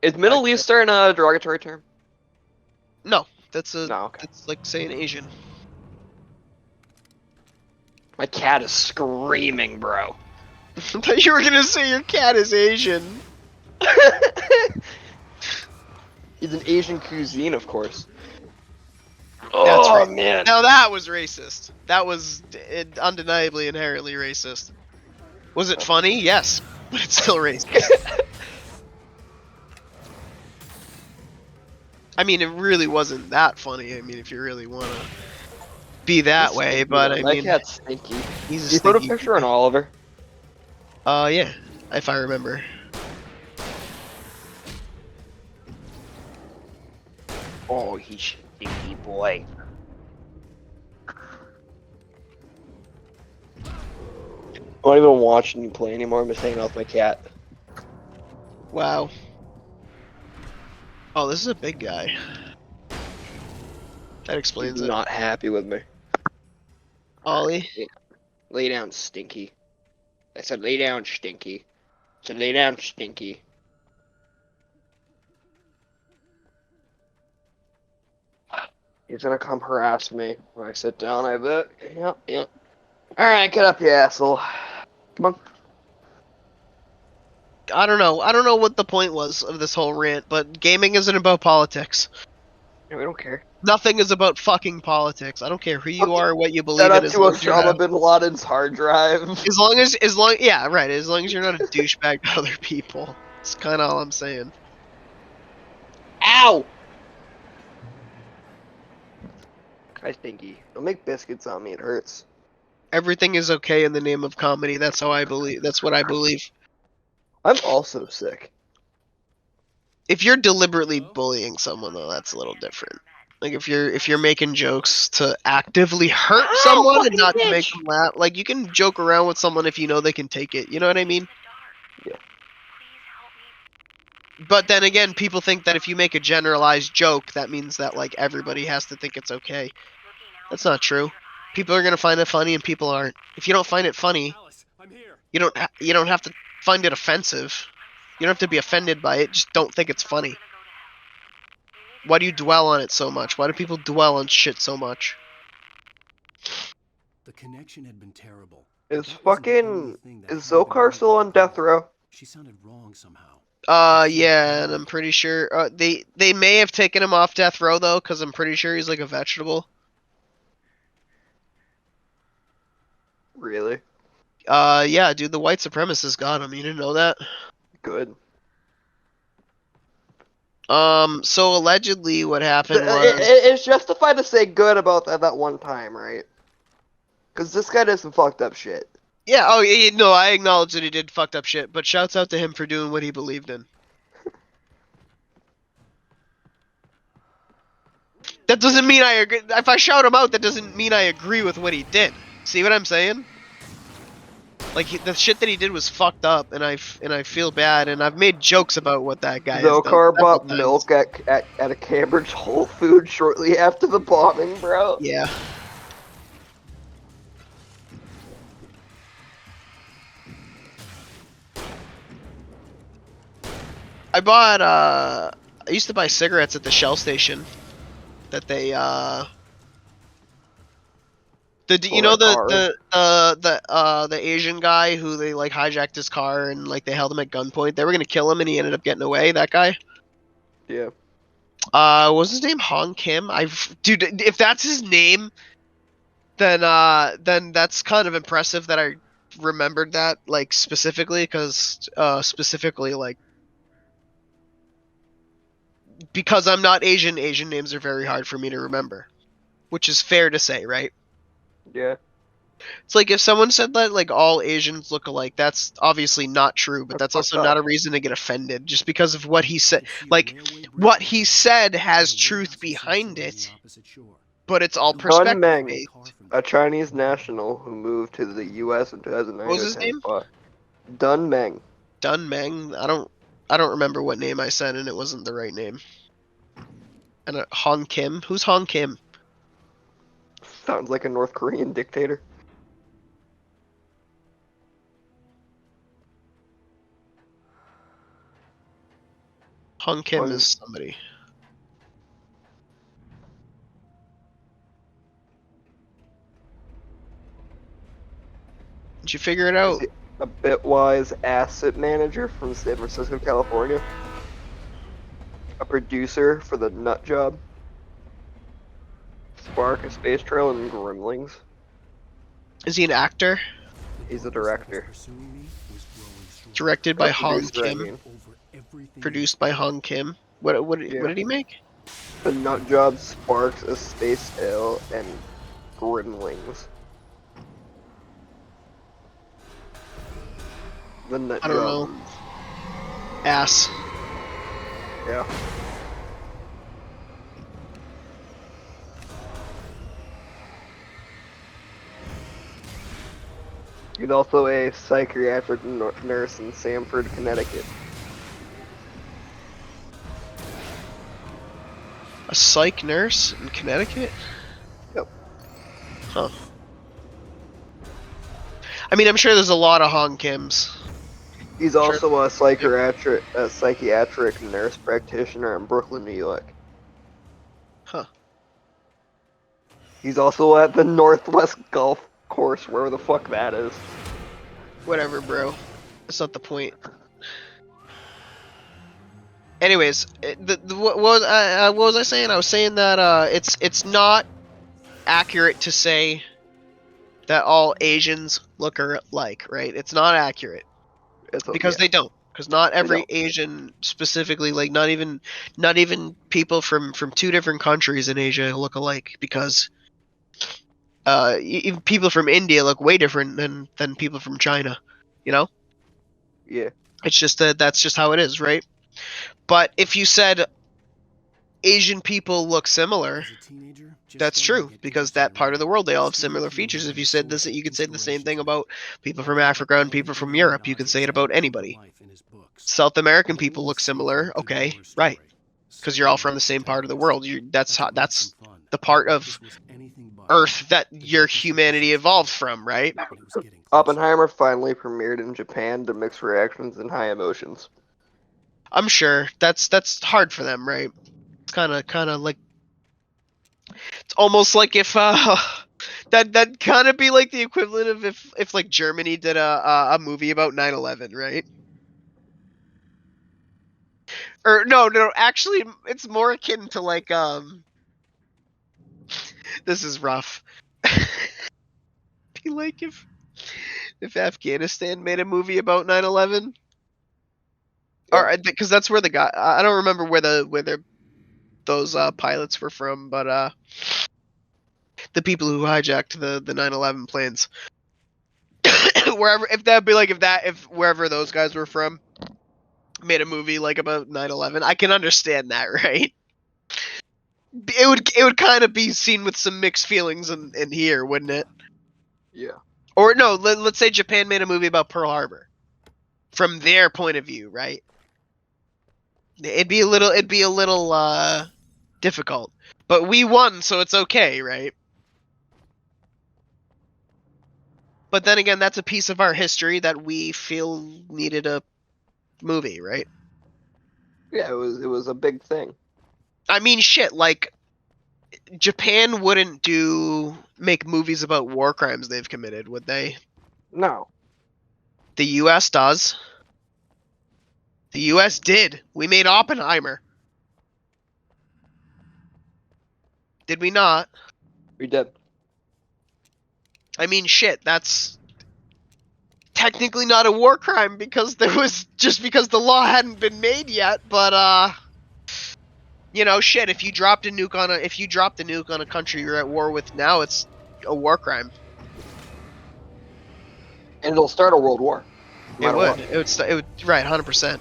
Is Middle Eastern a derogatory term? No, No, okay. that's like saying Asian. My cat is screaming, bro. I thought you were gonna say your cat is Asian. He's an Asian cuisine, of course. That's Oh, right. man. Now that was racist. That was undeniably inherently racist. Was it funny? Yes, but it's still racist. I mean, it really wasn't that funny. I mean, if you really want to be that He's way, stinky, but though. I That mean, cat's stinky. he's a You put a stinky picture on guy. Oliver. Yeah, if I remember. Oh, he's stinky boy. I'm not even watching you play anymore. I'm just hanging out with my cat. Wow. Oh, this is a big guy. That He's explains it. not happy with me. Ollie. Lay down, Stinky. I said lay down, Stinky. I said lay down, Stinky. He's gonna come harass me when I sit down, I bet. Yep, yep. Alright, get up, you asshole. Come on. I don't know. I don't know what the point was of this whole rant, but gaming isn't about politics. Yeah, we don't care. Nothing is about fucking politics. I don't care who you are or what you Shout believe in, out as to long as you Osama have, bin Laden's hard drive. yeah, right. As long as you're not a douchebag to other people. It's kind of all I'm saying. Ow! Hi, Stinky. Don't make biscuits on me, it hurts. Everything is okay in the name of comedy. That's how I believe. That's what I believe. I'm also sick. If you're deliberately bullying someone, though, that's a little different. Like if you're making jokes to actively hurt Ow, someone and fucking not to make bitch! them laugh, like you can joke around with someone if you know they can take it. You know what I mean? Yeah. But then again, people think that if you make a generalized joke, that means that like everybody has to think it's okay. That's not true. People are gonna find it funny, and people aren't. If you don't find it funny, you don't have to find it offensive. You don't have to be offended by it. Just don't think it's funny. Why do you dwell on it so much? Why do people dwell on shit so much? The connection had been terrible. Is That wasn't the only fucking... thing that Is hadn't been Zokar right still with on the death girl. row? She sounded wrong somehow. Yeah, and I'm pretty sure they may have taken him off death row though, because I'm pretty sure he's like a vegetable. Really? Yeah, dude, the white supremacists got him. You didn't know that? Good. So allegedly what happened was, It's justified to say good about that one time, right? Because this guy did some fucked up shit. yeah, oh, no, I acknowledge that he did fucked up shit, but shouts out to him for doing what he believed in. That doesn't mean I agree. If I shout him out, that doesn't mean I agree with what he did. See what I'm saying? Like the shit that he did was fucked up, and I feel bad, and I've made jokes about what that guy has done Zokar several bought times. milk at a Cambridge Whole Foods shortly after the bombing, bro. Yeah. I used to buy cigarettes at the Shell station that they you Pull know that card. the Asian guy who they like hijacked his car and like they held him at gunpoint. They were gonna kill him and he ended up getting away. That guy. Yeah. What was his name? Hong Kim. Dude, if that's his name, then that's kind of impressive that I remembered that like specifically specifically like because I'm not Asian. Asian names are very hard for me to remember, which is fair to say, right? Yeah. It's like if someone said that like all Asians look alike, that's obviously not true, but That's that's fucked also not up. a reason to get offended just because of what he said. Like what he said has truth behind it, but it's all Dun perspective Meng, based. a Chinese national who moved to the U.S. in 2009 What was to his attend name? spa. Dun Meng. Dun Meng. I don't remember what name I said, and it wasn't the right name. And Hong Kim. Who's Hong Kim? Sounds like a North Korean dictator. Hung Kim Hung- is somebody. Did you figure it Is out? he a bitwise asset manager from San Francisco, California? A producer for the Nut Job, Spark, A Space Trail, and Gremlings. Is he an actor? He's a director. Directed Or by a Hong producer, I Kim. mean. Produced by Hong Kim. What Yeah. did he make? The Nut Job, Sparks, A Space Trail, and Gremlings. The Nut I don't Job. know. Ass. Yeah. He's also a psychiatric nurse in Sanford, Connecticut. A psych nurse in Connecticut? Yep. Huh. I mean, I'm sure there's a lot of Hong Kims. He's Sure. also a psychiatric nurse practitioner in Brooklyn, New York. Huh. He's also at the Northwest Golf Course, wherever the fuck that is. Whatever, bro. That's not the point. Anyways, what was I saying? I was saying that it's not accurate to say that all Asians look alike, right? It's not accurate because they don't. Because not every don't. Asian, specifically, like not even people from two different countries in Asia look alike. Because even people from India look way different than people from China. You know, Yeah. it's just that's just how it is, right? But if you said Asian people look similar, that's true, because that part of the world, they all have similar features. If you said this, you could say the same thing about people from Africa and people from Europe. You could say it about anybody. South American people look similar, okay, right? Because you're all from the same part of the world. That's the part of Earth that your humanity evolved from, right? Oppenheimer finally premiered in Japan to mixed reactions and high emotions. I'm sure that's hard for them, right? It's kind of like, it's almost like if that kind of be like the equivalent of if like Germany did a movie about 9/11, right? Or no, actually it's more akin to like this is rough. Be like if Afghanistan made a movie about 9/11, Yeah. or because that's where the guy, I don't remember where those pilots were from, but the people who hijacked the 9/11 planes. Wherever, if wherever those guys were from made a movie like about 9/11, I can understand that, right? It would kind of be seen with some mixed feelings in here, wouldn't it? Yeah. Or no, let's say Japan made a movie about Pearl Harbor from their point of view, right? It'd be a little difficult, but we won, so it's okay, right? But then again, that's a piece of our history that we feel needed a movie, right? Yeah, it was a big thing. I mean, shit, like Japan wouldn't make movies about war crimes they've committed, would they? No. The US does. The US did. We made Oppenheimer. Did we not? We did. I mean, shit, that's technically not a war crime because because the law hadn't been made yet, but you know, shit, if you dropped a nuke on a country you're at war with now, it's a war crime. And it'll start a world war. No It matter would. what. It would, right, 100%.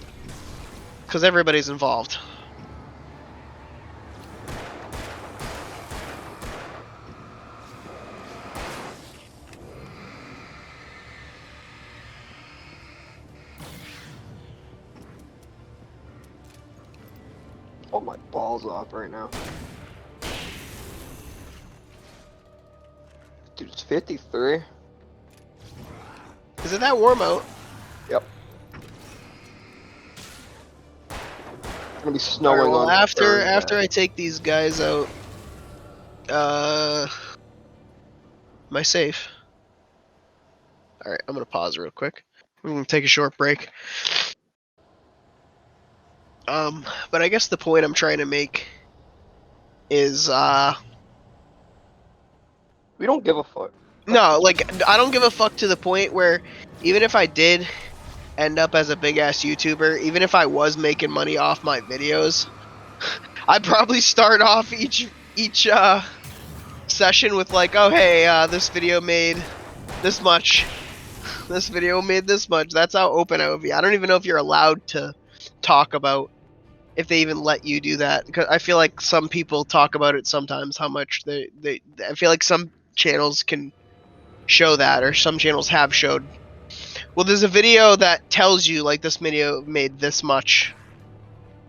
Because everybody's involved. Oh, my balls off right now. Dude, it's 53. Is it that warm out? Yep. gonna be snowing Alright, well, on after Thursday. I take these guys out, am I safe? Alright, I'm gonna pause real quick. I'm gonna take a short break. But I guess the point I'm trying to make is, We don't give a fuck. no, like, I don't give a fuck to the point where even if I did end up as a big ass YouTuber, even if I was making money off my videos, I'd probably start off each session with like, oh hey, this video made this much. This video made this much. That's how open I would be. I don't even know if you're allowed to talk about, if they even let you do that. Because I feel like some people talk about it sometimes, how much they I feel like some channels can show that, or some channels have showed. Well, there's a video that tells you like this video made this much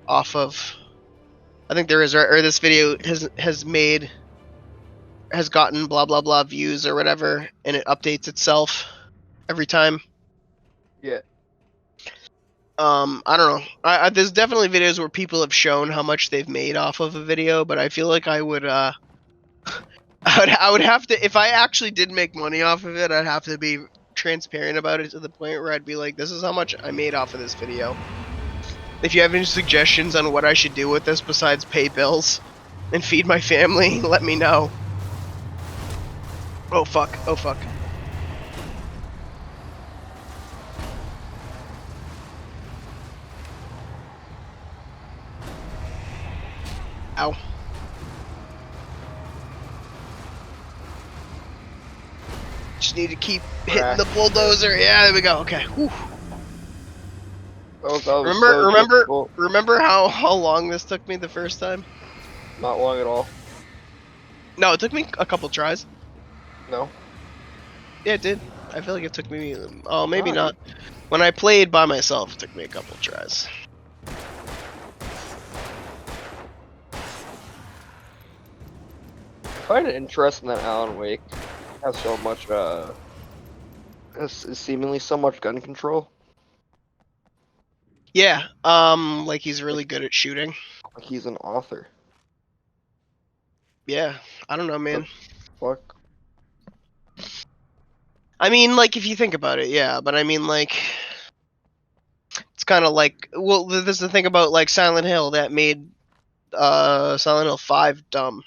off of. I think there is, or this video has gotten blah blah blah views or whatever, and it updates itself every time. Yeah. I don't know. There's definitely videos where people have shown how much they've made off of a video, but I feel like I would I would have to, if I actually did make money off of it, I'd have to be transparent about it to the point where I'd be like, this is how much I made off of this video. If you have any suggestions on what I should do with this besides pay bills and feed my family, let me know. Oh fuck, oh fuck. Ow. Just need to keep hitting the bulldozer. Yeah, there we go. Okay. Whew. Remember how long this took me the first time? Not long at all. No, it took me a couple tries. No. Yeah, it did. I feel like it took me. Oh, maybe Fine. not. When I played by myself, it took me a couple tries. I find it interesting that Alan Wake has so much, has seemingly so much gun control. Yeah. Like he's really good at shooting. Like he's an author. Yeah. I don't know, man. Fuck. I mean, like, if you think about it, yeah. But I mean, like, it's kind of like, well, there's the thing about like Silent Hill that made Silent Hill 5 dumb.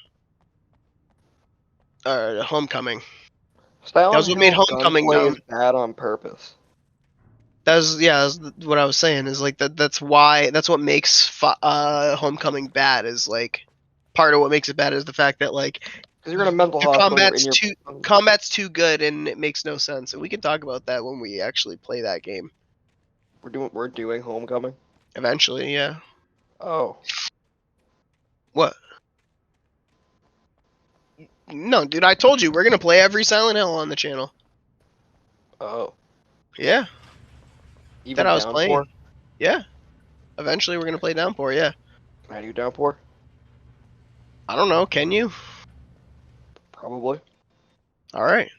Homecoming. That was what made Homecoming dumb. Is bad on purpose. That's what I was saying. Is like that's what makes Homecoming bad. Is like part of what makes it bad is the fact that like because you're in a mental hospital. Combat's too good and it makes no sense. And we can talk about that when we actually play that game. We're doing Homecoming. Eventually, yeah. Oh. What? No, dude, I told you we're gonna play every Silent Hill on the channel. Oh. Yeah. Even that I was Downpour? playing. Yeah. Eventually we're gonna play Downpour, yeah. Can I do Downpour? I don't know, can you? Probably. Alright.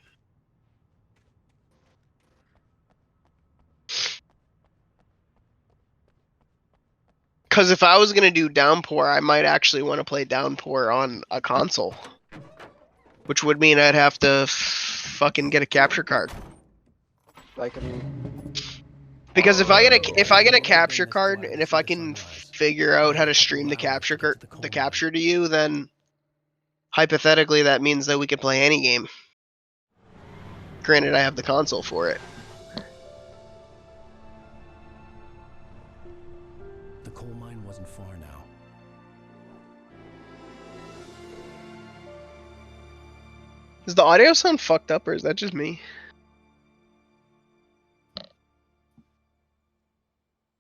Because if I was gonna do Downpour, I might actually want to play Downpour on a console. Which would mean I'd have to fucking get a capture card. I can. Because if I get a capture card and if I can figure out how to stream the capture to you, then hypothetically that means that we could play any game. Granted, I have the console for it. The coal mine wasn't far now. Does the audio sound fucked up or is that just me?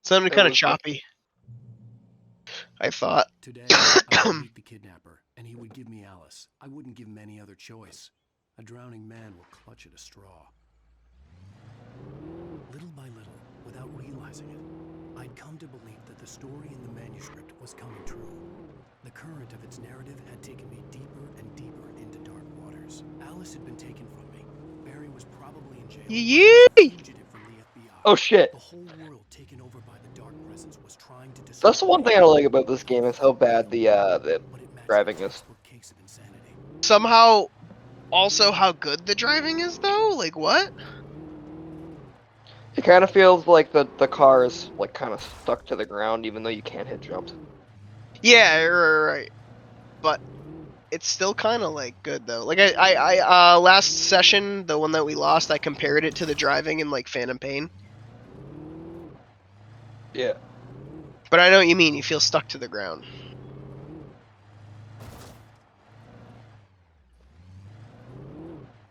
Sounded kind of choppy. I thought. Today, I would meet the kidnapper, and he would give me Alice. I wouldn't give him any other choice. A drowning man will clutch at a straw. Little by little, without realizing it, I'd come to believe that the story in the manuscript was coming true. The current of its narrative had taken me deeper and deeper into dark waters. Alice had been taken from me. Barry was probably in jail. Yee! Fugitive from the FBI. Oh shit! The whole world taken over by the dark presence was trying trying to destroy That's the one thing I don't like about this game is how bad the but it matches driving the is. textbook case of insanity. Somehow, also how good the driving is though. Like what? It kind of feels like the car is like kind of stuck to the ground, even though you can't hit jumps. Yeah, right. But it's still kind of like good though. Like last session, the one that we lost, I compared it to the driving in like Phantom Pain. Yeah. But I know what you mean. You feel stuck to the ground.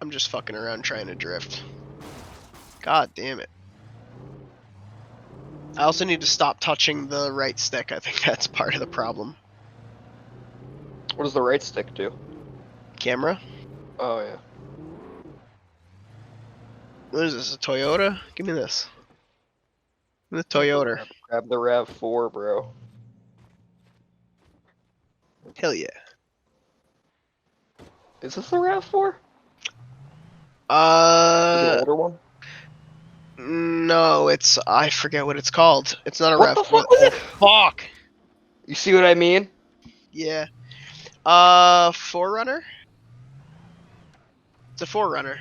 I'm just fucking around trying to drift. God damn it. I also need to stop touching the right stick. I think that's part of the problem. What does the right stick do? Camera? Oh yeah. What is this, a Toyota? Give me this. The Toyota. Grab the RAV4, bro. Hell yeah. Is this the RAV4? Like an older one? No, it's, I forget what it's called. It's not a What ref. the fuck was it? Fuck! You see what I mean? Yeah. Forerunner? It's a Forerunner.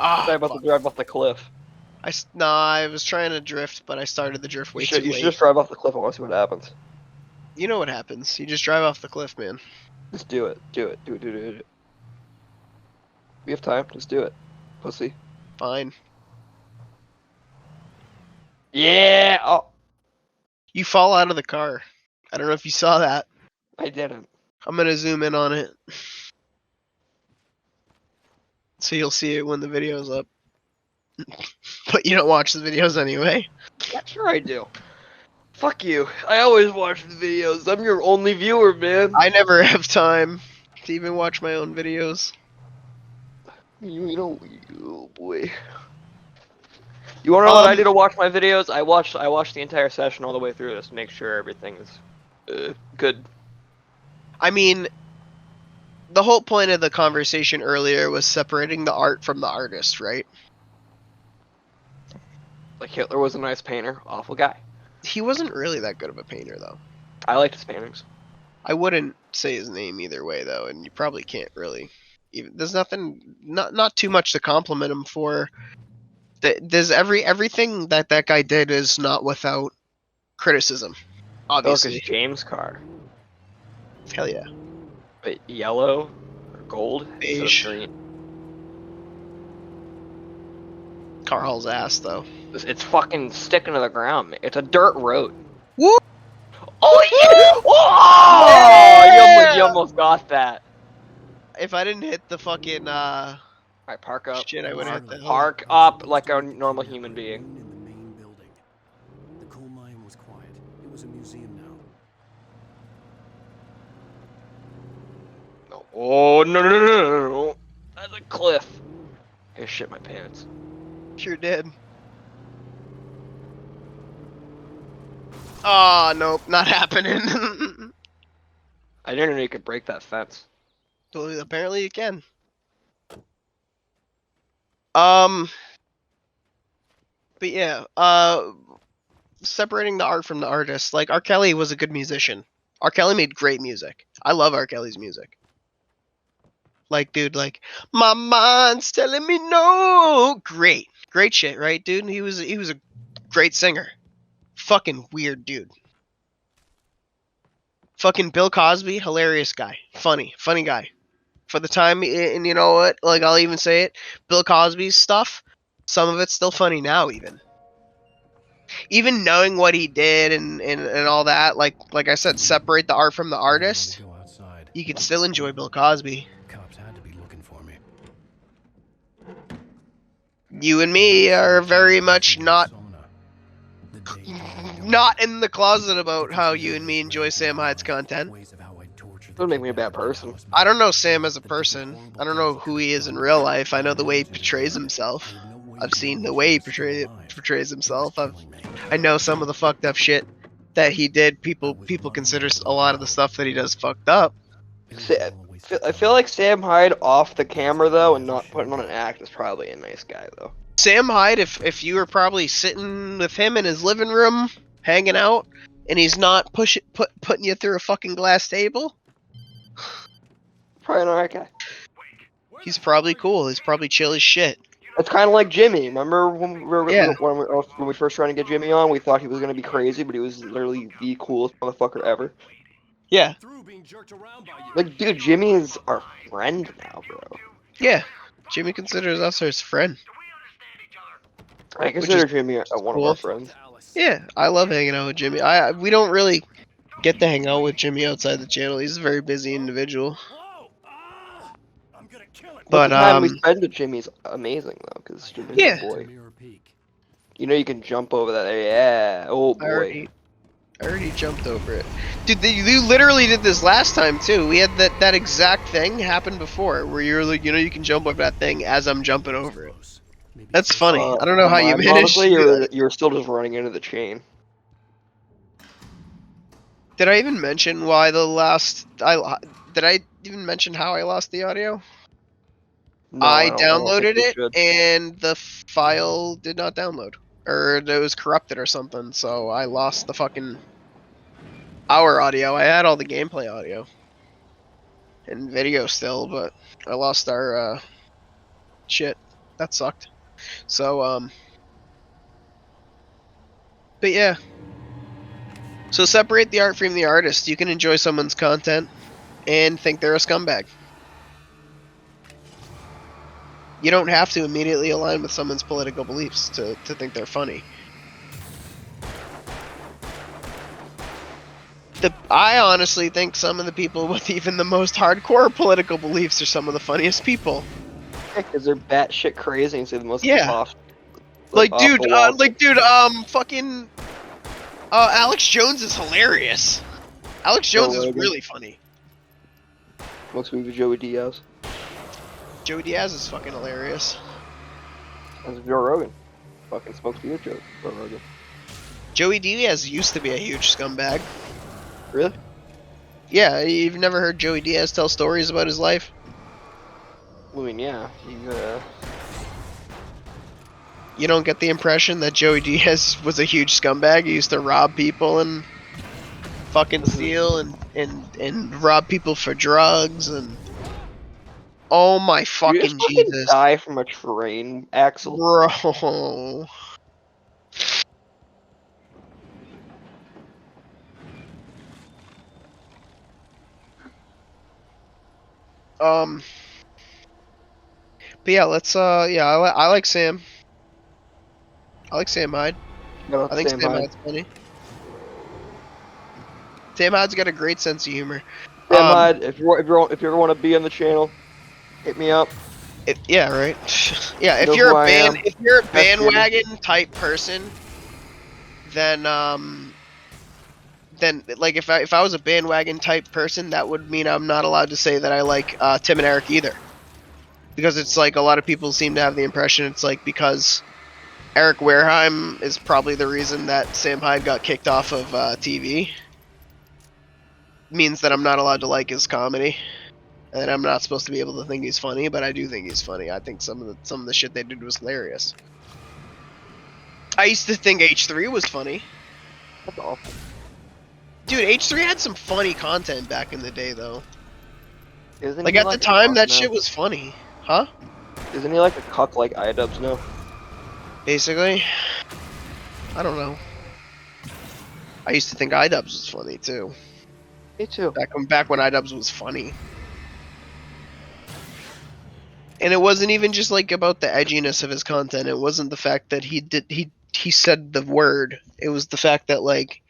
Ah, I'm about to drive off the cliff. I was trying to drift, but I started the drift way You too should late. just drive off the cliff. I want to see what happens. You know what happens. You just drive off the cliff, man. Just do it. Do it. Do it. Do it. Do it. We have time. Just do it. Pussy. Fine. Yeah! Oh, You fall out of the car. I don't know if you saw that. I didn't. I'm gonna zoom in on it. So you'll see it when the video's up. But you don't watch the videos anyway. Yeah, sure I do. Fuck you. I always watch the videos. I'm your only viewer, man. I never have time to even watch my own videos. You know, oh boy. You wanna know what I do to watch my videos? I watched the entire session all the way through just to make sure everything is good. I mean, the whole point of the conversation earlier was separating the art from the artist, right? Like Hitler was a nice painter, awful guy. He wasn't really that good of a painter, though. I liked his paintings. I wouldn't say his name either way, though, and you probably can't really. Even there's nothing, not too much to compliment him for. There's everything that guy did is not without criticism, obviously. Look, it's James' car. Hell yeah. But yellow or gold Beige. instead of green. Car hauls ass, though. It's fucking sticking to the ground, man. It's a dirt road. Woo! Oh yeah! Oh! Yeah! You almost got that. If I didn't hit the fucking Alright, park up. shit, I would have hit the Park up like a normal human being. In the main building. The coal mine was quiet. It was a museum now. No. Oh no! That's a cliff. I shit my pants. Sure did. Oh, nope, not happening. I didn't know you could break that fence. Well, apparently you can. But yeah, separating the art from the artist. Like, R. Kelly was a good musician. R. Kelly made great music. I love R. Kelly's music. Like, dude, like, my mind's telling me no. Great shit, right, dude? He was a great singer. Fucking weird dude. Fucking Bill Cosby, hilarious guy. Funny guy. For the time, and you know what? Like, I'll even say it. Bill Cosby's stuff, some of it's still funny now, even. Even knowing what he did and all that, like I said, separate the art from the artist, Go outside. you can still enjoy Bill Cosby. Cops had to be looking for me. You and me are very much not The day not in the closet about how you and me enjoy Sam Hyde's content. ways of how I tortured Doesn't make me a bad person. I don't know Sam as a person. I don't know who he is in real life. I know the way he portrays himself. I've seen the way he portrays himself. I know some of the fucked up shit that he did, people consider a lot of the stuff that he does fucked up. I feel like Sam Hyde off the camera though, and not putting on an act, is probably a nice guy though. Sam Hyde, if you were probably sitting with him in his living room, hanging out, and he's not putting you through a fucking glass table, Probably an alright guy. he's probably cool. He's probably chill as shit. It's kind of like Jimmy. Remember when Yeah. when we first tried to get Jimmy on, we thought he was gonna be crazy, but he was literally the coolest motherfucker ever. Yeah. Like, dude, Jimmy is our friend now, bro. Yeah. Jimmy considers us his friend. I consider is Jimmy one cool. of our friends. Yeah, I love hanging out with Jimmy. We don't really get to hang out with Jimmy outside the channel. He's a very busy individual. But But the time we spend with Jimmy's amazing though, because Jimmy's Yeah. a boy. You know you can jump over that. Yeah. Oh I boy. already jumped over it. Dude, you literally did this last time too. We had that exact thing happen before, where you're like, you can jump over that thing as I'm jumping over it. That's funny. I don't know how you managed Honestly, to do that. you're still just running into the chain. Did I even mention why did I even mention how I lost the audio? No, I don't downloaded think you it should. and the file did not download, or it was corrupted or something. So I lost the fucking our audio. I had all the gameplay audio and video still, but I lost our shit. That sucked. So but yeah. So separate the art from the artist. You can enjoy someone's content and think they're a scumbag. You don't have to immediately align with someone's political beliefs to think they're funny. I honestly think some of the people with even the most hardcore political beliefs are some of the funniest people. Because they're batshit crazy and say the most Yeah. off. Fucking Alex Jones is hilarious. Alex Jones is really funny. Most movie Joey Diaz. Joey Diaz is fucking hilarious. That's Joe Rogan. Fucking smokes beer, Joe Rogan. Joey Diaz used to be a huge scumbag. Really? Yeah, you've never heard Joey Diaz tell stories about his life? I mean, yeah. You don't get the impression that Joey Diaz was a huge scumbag? He used to rob people and fucking steal and rob people for drugs and... Oh my fucking Jesus. Die from a train axle? Bro. But yeah, let's I like Sam. I like Sam Hyde. No, I think Sam Hyde's funny. Sam Hyde's got a great sense of humor. Sam Hyde, if you ever want to be on the channel, hit me up. Yeah, right. Yeah, if Know you're who a I am. if you're a bandwagon type person, then like if I was a bandwagon type person, that would mean I'm not allowed to say that I like Tim and Eric either, because it's like a lot of people seem to have the impression it's like because Eric Wareheim is probably the reason that Sam Hyde got kicked off of TV. Means that I'm not allowed to like his comedy, and I'm not supposed to be able to think he's funny, but I do think he's funny. I think some of the shit they did was hilarious. I used to think H3 was funny. That's awful. Dude, H3 had some funny content back in the day, though. Isn't Like he at the time, that now? shit was funny, huh? Isn't he like a cuck like iDubbbz now? Basically, I don't know. I used to think iDubbbz was funny too. Me too. Back when iDubbbz was funny. And it wasn't even just like about the edginess of his content. It wasn't the fact that he said the word. It was the fact that like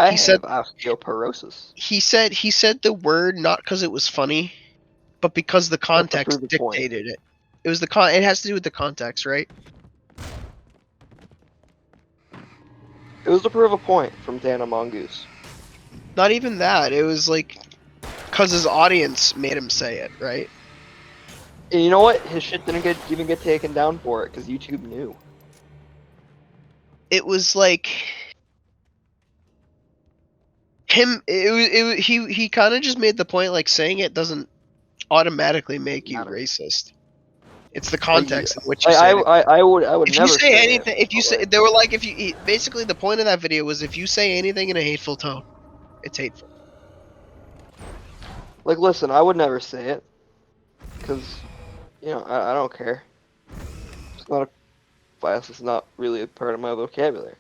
he said osteoporosis. He said the word not because it was funny, but because the context dictated it. It was it has to do with the context, right? It was to prove a point from Dana Mongoose. Not even that. It was like because his audience made him say it, right? And you know what? His shit didn't even get taken down for it because YouTube knew. It was like He kind of just made the point like saying it doesn't automatically make you Matter. racist. It's the Like, context in which you say it. I would If you never say say anything, it. if you But, say like, they were like if you basically the point of that video was if you say anything in a hateful tone, it's hateful. listen, I would never say it, because, I don't care. It's not a bias. It's not really a part of my vocabulary.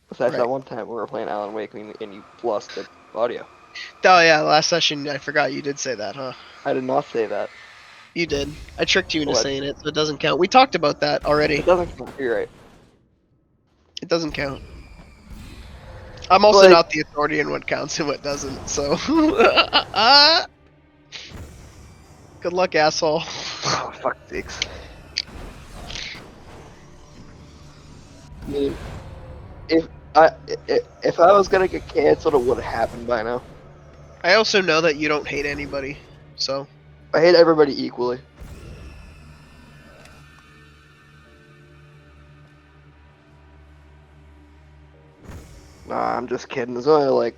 Besides Right. that one time we were playing Alan Wake and you lost the audio. Oh yeah, last session I forgot you did say that, huh? I did not say that. You did. I tricked you into What? saying it, so it doesn't count. We talked about that already. It doesn't count. You're right. It doesn't count. I'm also Like, not the authority in what counts and what doesn't, so. Good luck, asshole. oh, fuck sakes. I mean, if I if I was gonna get canceled, it would have happened by now. I also know that you don't hate anybody, so. I hate everybody equally. Nah, I'm just kidding. There's only like,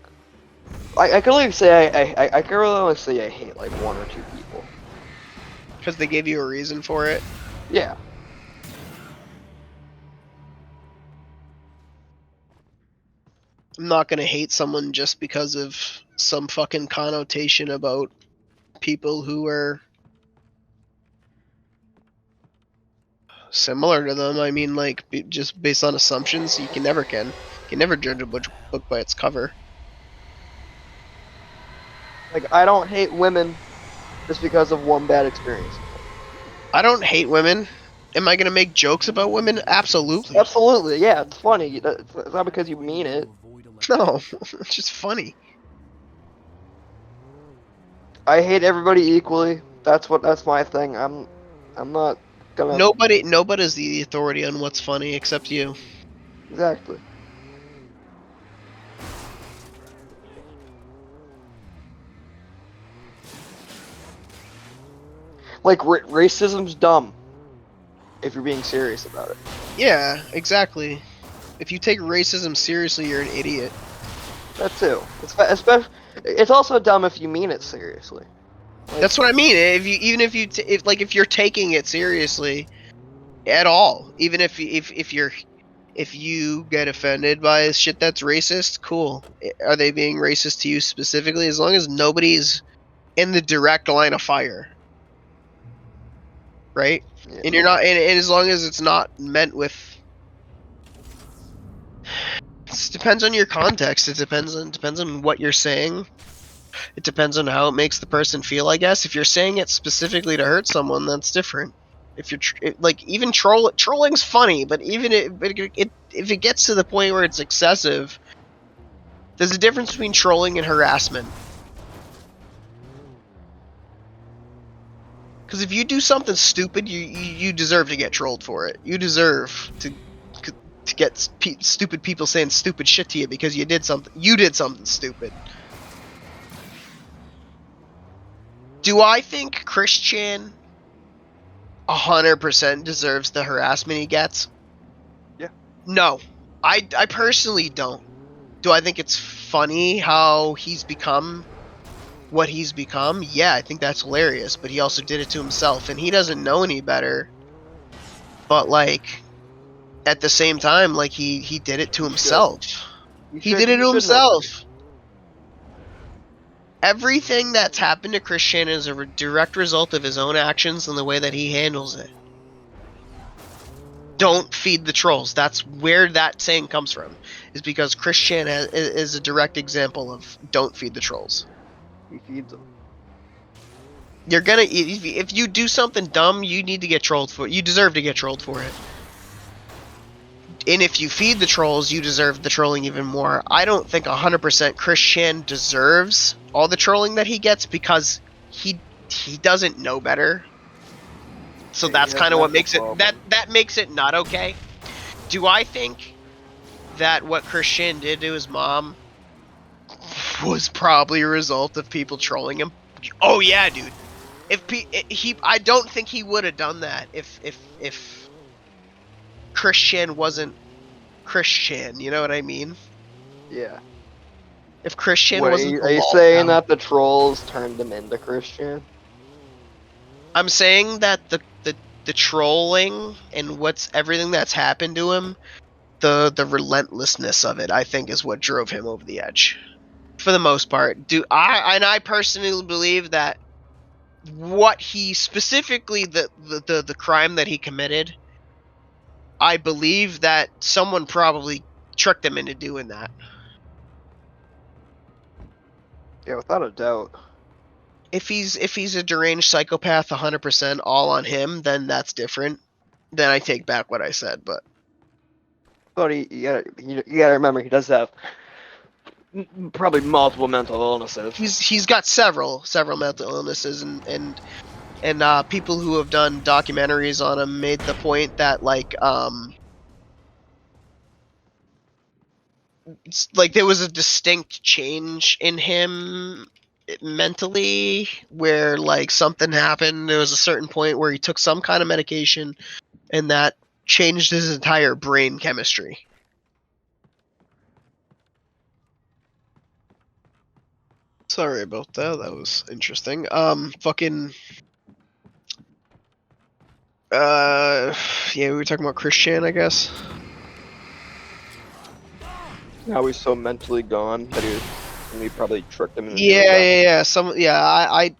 I can only say I can really only say I hate like one or two people. Because they gave you a reason for it. Yeah. I'm not gonna hate someone just because of some fucking connotation about people who are similar to them. I mean, like, just based on assumptions, you can never judge a book by its cover. Like, I don't hate women just because of one bad experience. I don't hate women. Am I gonna make jokes about women? Absolutely. Absolutely, yeah, it's funny. It's not because you mean it. No, it's just funny. I hate everybody equally. That's my thing. I'm not gonna. Nobody's the authority on what's funny except you. Exactly. Like, racism's dumb. If you're being serious about it. Yeah, exactly. If you take racism seriously, you're an idiot. That too. It's also dumb if you mean it seriously. Like, That's what I mean. If you're taking it seriously at all, even if you get offended by shit that's racist, cool. Are they being racist to you specifically? As long as nobody's in the direct line of fire, right? yeah. And you're not, and as long as it's not meant with. It depends on your context. It depends on what you're saying. It depends on how it makes the person feel, I guess. If you're saying it specifically to hurt someone, that's different. If you're like, even trolling's funny, but even if it gets to the point where it's excessive, there's a difference between trolling and harassment. Because if you do something stupid, you deserve to get trolled for it. You deserve to get stupid people saying stupid shit to you because you did something stupid. Do I think Christian 100% deserves the harassment he gets? Yeah. No. I personally don't. Do I think it's funny how he's become what he's become? Yeah, I think that's hilarious, but he also did it to himself, and he doesn't know any better. But, like, at the same time, like, he did it to himself. He did it to himself. Everything that's happened to Christian is a direct result of his own actions and the way that he handles it. Don't feed the trolls. That's where that saying comes from. Is because Christian is a direct example of don't feed the trolls. He feeds them. You're gonna, if you do something dumb, you need to get trolled for it. You deserve to get trolled for it. And if you feed the trolls, you deserve the trolling even more. I don't think 100% Christian deserves all the trolling that he gets because he doesn't know better. So Yeah, that's kind of what makes it problem. that makes it not okay. Do I think that what Christian did to his mom was probably a result of people trolling him? Oh yeah, dude. I don't think he would have done that if Christian wasn't Christian, you know what I mean? Yeah. If Christian What wasn't the are you lol saying town. that the trolls turned him into Christian? I'm saying that the trolling and everything that's happened to him, the relentlessness of it, I think is what drove him over the edge. For the most part. I personally believe that what he specifically the crime that he committed, I believe that someone probably tricked him into doing that. Yeah, without a doubt. If he's a deranged psychopath 100% all on him, then that's different. Then I take back what I said, but But you gotta remember he does have probably multiple mental illnesses. he's got several mental illnesses, and people who have done documentaries on him made the point that like there was a distinct change in him mentally, where like something happened. There was a certain point where he took some kind of medication and that changed his entire brain chemistry. Sorry about that. That was interesting. Fucking. Yeah, we were talking about Christian, I guess. Now he's so mentally gone that we probably tricked him into doing Yeah, that. yeah. I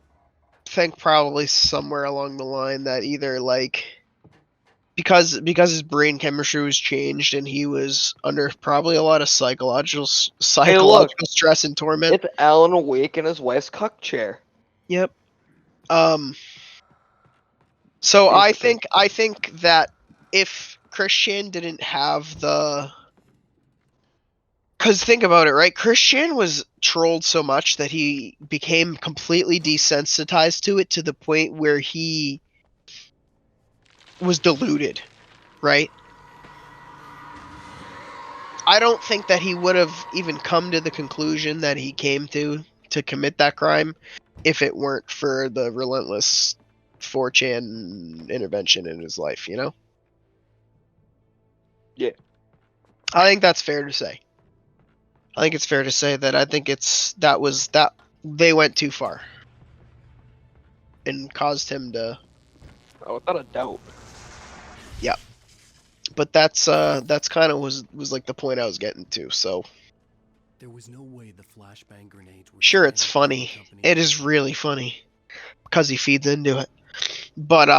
think probably somewhere along the line that either like because his brain chemistry was changed and he was under probably a lot of psychological stress and torment. It's Alan Wake in his wife's cuck chair. Yep. So Basically. I think that if Christian didn't have because think about it, right? Christian was trolled so much that he became completely desensitized to it, to the point where he was deluded, right? I don't think that he would have even come to the conclusion that he came to commit that crime if it weren't for the relentless 4chan intervention in his life, you know? Yeah. I think that's fair to say. I think it's fair to say that I think that they went too far and caused him to. Oh, without a doubt. Yeah, but that's kind of was like the point I was getting to. So There was no way the flashbang grenades were sure, it's standard funny. company. It is really funny because he feeds into it, but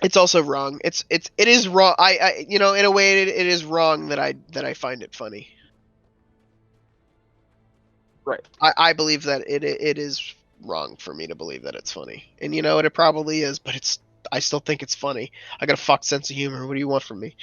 it's also wrong. It is wrong. I in a way it is wrong that I find it funny. Right. I believe that it is wrong for me to believe that it's funny, and you know what, it probably is, but I still think it's funny. I got a fucked sense of humor. What do you want from me?